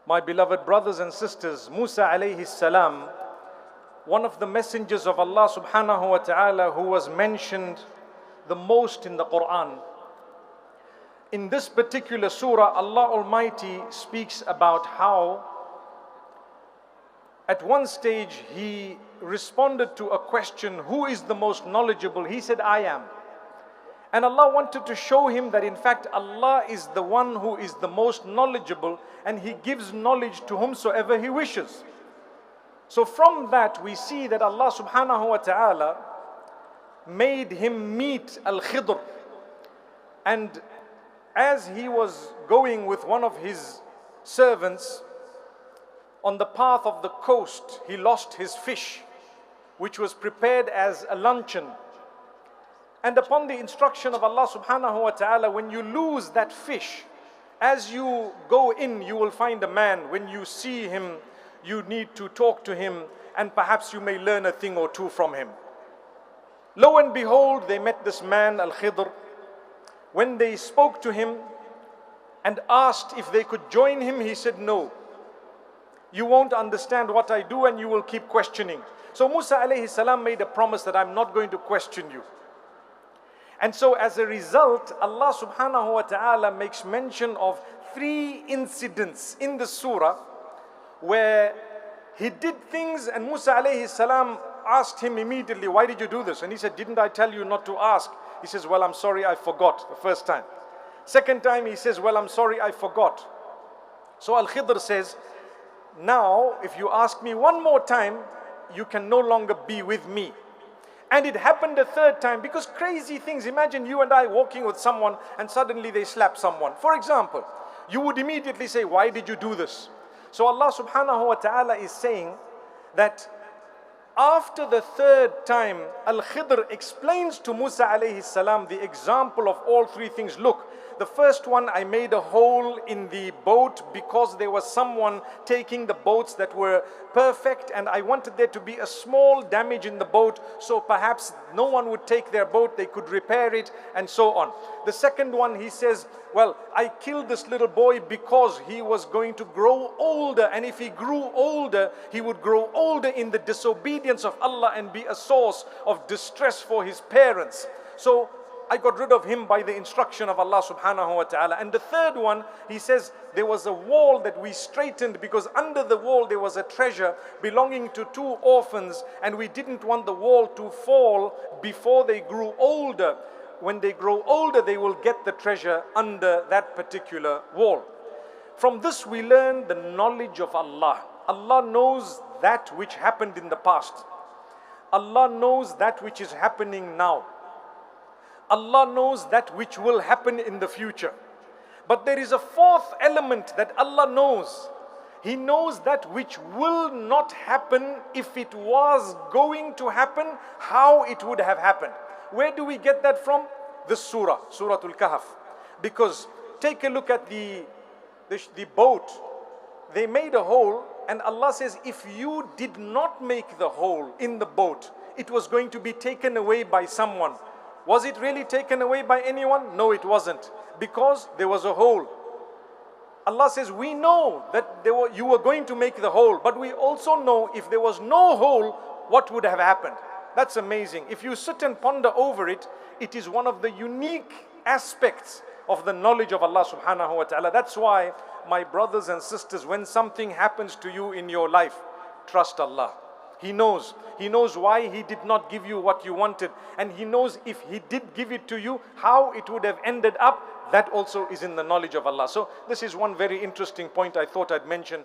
My beloved brothers and sisters, Musa alayhi salam, one of the messengers of Allah subhanahu wa ta'ala who was mentioned the most in the Quran. In this particular surah, Allah Almighty speaks about how at one stage he responded to a question, who is the most knowledgeable? He said, I am. And Allah wanted to show him that in fact Allah is the one who is the most knowledgeable, and He gives knowledge to whomsoever He wishes. So from that we see that Allah subhanahu wa ta'ala made him meet Al-Khidr. And as he was going with one of his servants on the path of the coast, he lost his fish, which was prepared as a luncheon. And upon the instruction of Allah subhanahu wa ta'ala, when you lose that fish, as you go in, you will find a man. When you see him, you need to talk to him, and perhaps you may learn a thing or two from him. Lo and behold, they met this man, Al-Khidr. When they spoke to him and asked if they could join him, he said, no. You won't understand what I do and you will keep questioning. So Musa alayhi salam made a promise that I'm not going to question you. And so as a result, Allah subhanahu wa ta'ala makes mention of 3 incidents in the surah where he did things, and Musa alayhi salam asked him immediately, why did you do this? And he said, didn't I tell you not to ask? He says, well, I'm sorry, I forgot the first time. Second time he says, well, I'm sorry, I forgot. So Al-Khidr says, now if you ask me one more time, you can no longer be with me. And it happened a third time, because crazy things. Imagine you and I walking with someone and suddenly they slap someone. For example, you would immediately say, why did you do this? So Allah subhanahu wa ta'ala is saying that after the third time, Al-Khidr explains to Musa alayhi salam the example of all 3 things. Look, the first one, I made a hole in the boat because there was someone taking the boats that were perfect, and I wanted there to be a small damage in the boat, so perhaps no one would take their boat, they could repair it, and so on. The second one, he says, well, I killed this little boy because he was going to grow older, and if he grew older, he would grow older in the disobedience of Allah and be a source of distress for his parents. So I got rid of him by the instruction of Allah subhanahu wa ta'ala. And the third one, he says, there was a wall that we straightened because under the wall there was a treasure belonging to 2 orphans, and we didn't want the wall to fall before they grew older. When they grow older, they will get the treasure under that particular wall. From this we learn the knowledge of Allah. Allah knows that which happened in the past. Allah knows that which is happening now. Allah knows that which will happen in the future. But there is a 4th element that Allah knows. He knows that which will not happen. If it was going to happen, how it would have happened. Where do we get that from? This surah, Surah Al-Kahf. Because take a look at the boat. They made a hole, and Allah says, if you did not make the hole in the boat, it was going to be taken away by someone. Was it really taken away by anyone? No, it wasn't. Because there was a hole. Allah says, we know that you were going to make the hole, but we also know if there was no hole, what would have happened? That's amazing. If you sit and ponder over it, it is one of the unique aspects of the knowledge of Allah subhanahu wa ta'ala. That's why, my brothers and sisters, when something happens to you in your life, trust Allah. He knows. He knows why He did not give you what you wanted. And He knows if He did give it to you, how it would have ended up. That also is in the knowledge of Allah. So this is one very interesting point I thought I'd mention.